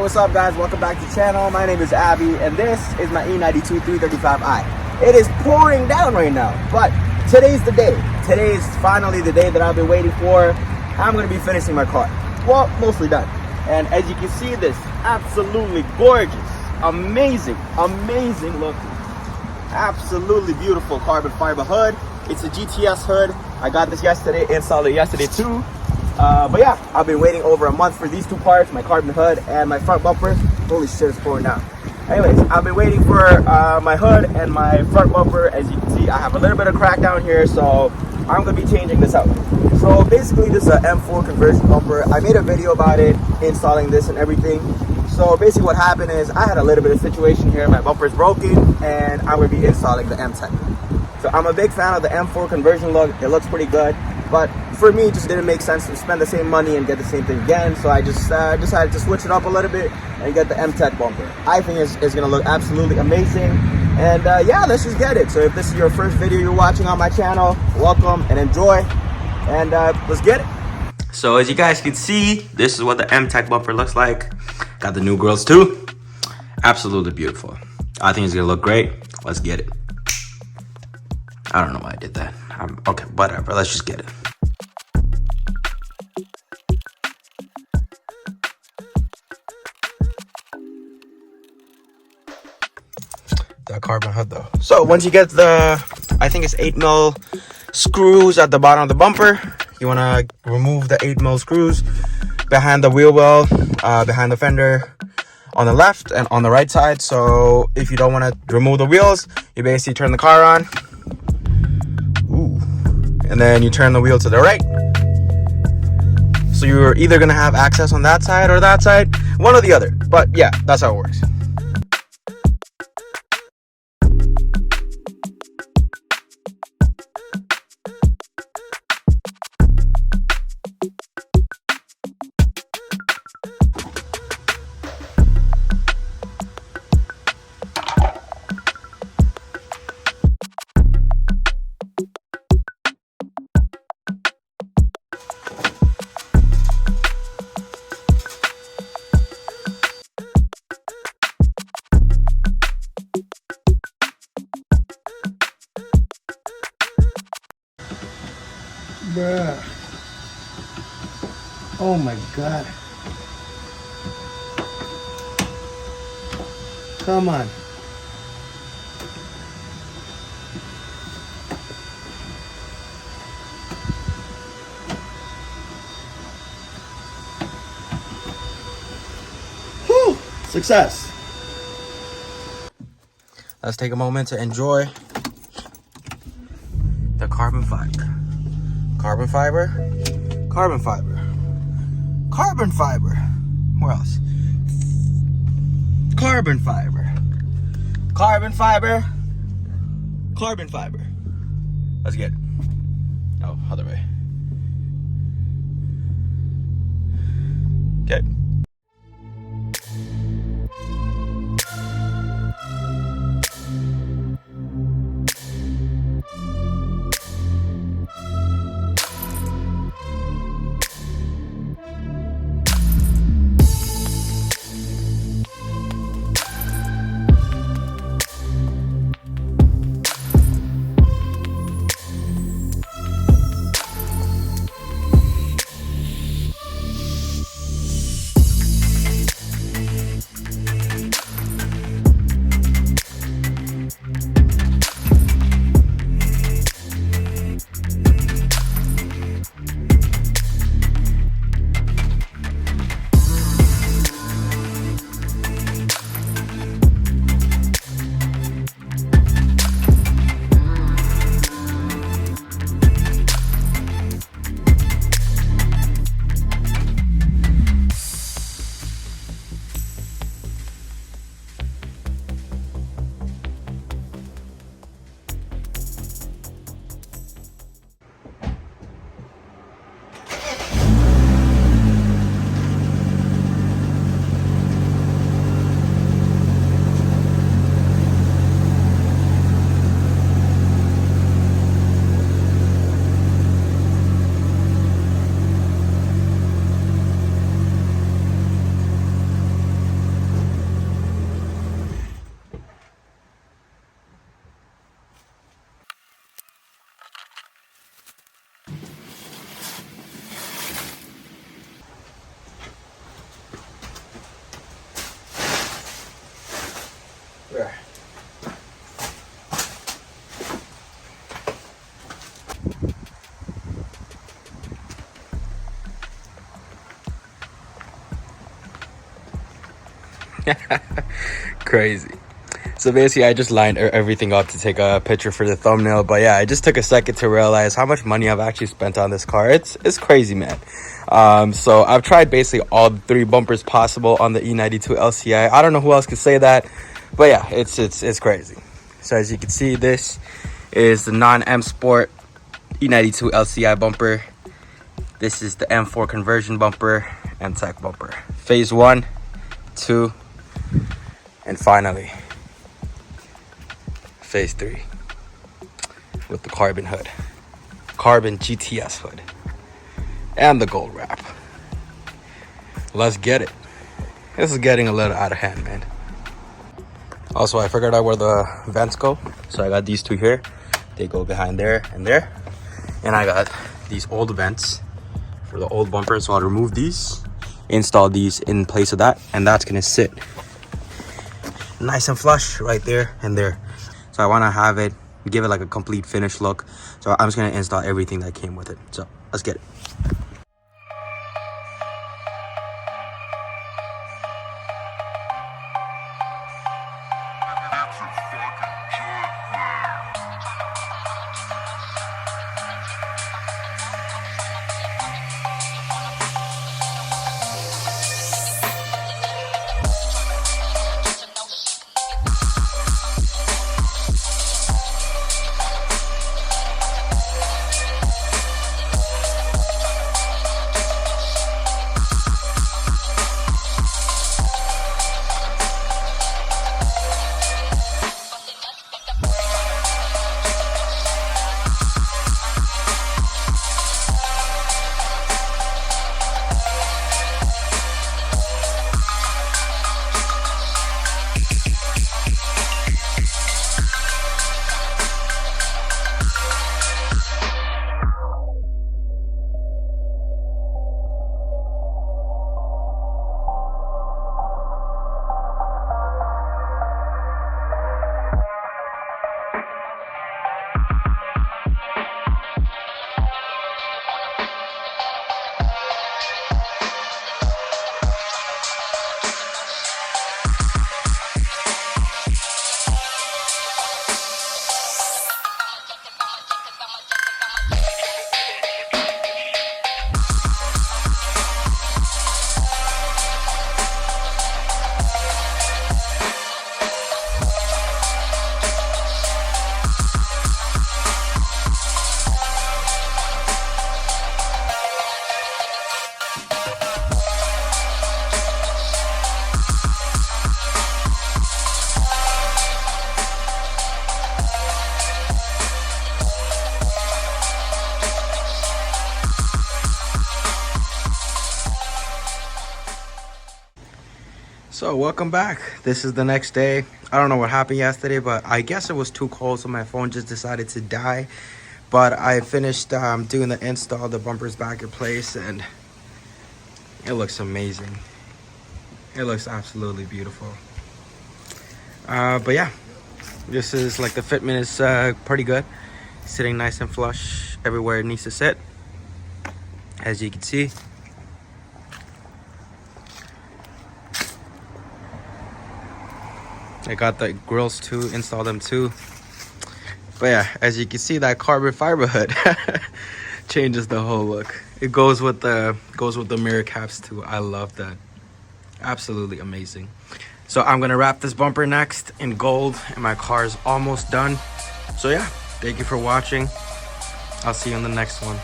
what's up guys? Welcome back to the channel. My name is Abby and this is my E92 335i. It is pouring down right now, but today's the day. Today is finally the day that I've been waiting for. I'm going to be finishing my car. Well, mostly done. And as you can see, this absolutely gorgeous, amazing looking, absolutely beautiful carbon fiber hood. It's a GTS hood. I got this yesterday, installed it yesterday too. But yeah, I've been waiting over a month for these two parts, my carbon hood and my front bumper. Holy shit, it's pouring down. Anyways, I've been waiting for my hood and my front bumper. As you can see, I have a little bit of crack down here, so I'm going to be changing this out. So basically, this is an M4 conversion bumper. I made a video about it, installing this and everything. So basically what happened is I had a little bit of situation here. My bumper is broken and I'm going to be installing the M-Tech. So I'm a big fan of the M4 conversion look. It looks pretty good. But for me, it just didn't make sense to spend the same money and get the same thing again. So I just decided to switch it up a little bit and get the M-Tech bumper. I think it's going to look absolutely amazing. And yeah, let's just get it. So if this is your first video you're watching on my channel, welcome and enjoy. And let's get it. So as you guys can see, this is what the M-Tech bumper looks like. Got the new grills too. Absolutely beautiful. I think it's going to look great. Let's get it. I don't know why I did that. Okay, whatever. Let's just get it. That carbon hood though. So once you get the, I think it's 8mm screws at the bottom of the bumper, you want to remove the 8mm screws behind the wheel well, behind the fender on the left and on the right side. So if you don't want to remove the wheels, you basically turn the car on. And then you turn the wheel to the right. So you're either gonna have access on that side or that side, one or the other. But yeah, that's how it works. Bruh. Oh my god. Come on. Whew. Success. Let's take a moment to enjoy the carbon fiber. Carbon fiber, carbon fiber, carbon fiber. Where else? Carbon fiber, carbon fiber, carbon fiber. Let's get it. Oh, other way. Okay. Crazy. So basically, I just lined everything up to take a picture for the thumbnail. But yeah, I just took a second to realize how much money I've actually spent on this car. It's crazy, man. So I've tried basically all three bumpers possible on the E92 LCI. I don't know who else could say that, but yeah, it's crazy. So as you can see, this is the non-M Sport E92 LCI bumper. This is the M4 conversion bumper and tech bumper. Phase 1, 2, and finally phase 3 with the carbon hood, carbon GTS hood, and the gold wrap. Let's get it. This is getting a little out of hand, man. Also, I figured out where the vents go, so I got these two here. They go behind there and there, and I got these old vents for the old bumper, so I'll remove these, install these in place of that, and that's gonna sit nice and flush right there and there. So I want to have it, give it like a complete finished look. So I'm just going to install everything that came with it. So let's get it. So welcome back. This is the next day. I don't know what happened yesterday, but I guess it was too cold, so my phone just decided to die. But I finished doing the install. The bumper's back in place, and it looks amazing. It looks absolutely beautiful. But yeah, this is like the fitment is pretty good. Sitting nice and flush everywhere it needs to sit, as you can see. I got the grills too, installed them too. But yeah, as you can see, that carbon fiber hood changes the whole look. It goes with the mirror caps too. I love that. Absolutely amazing. So I'm gonna wrap this bumper next in gold, and my car is almost done. So yeah, thank you for watching. I'll see you in the next one.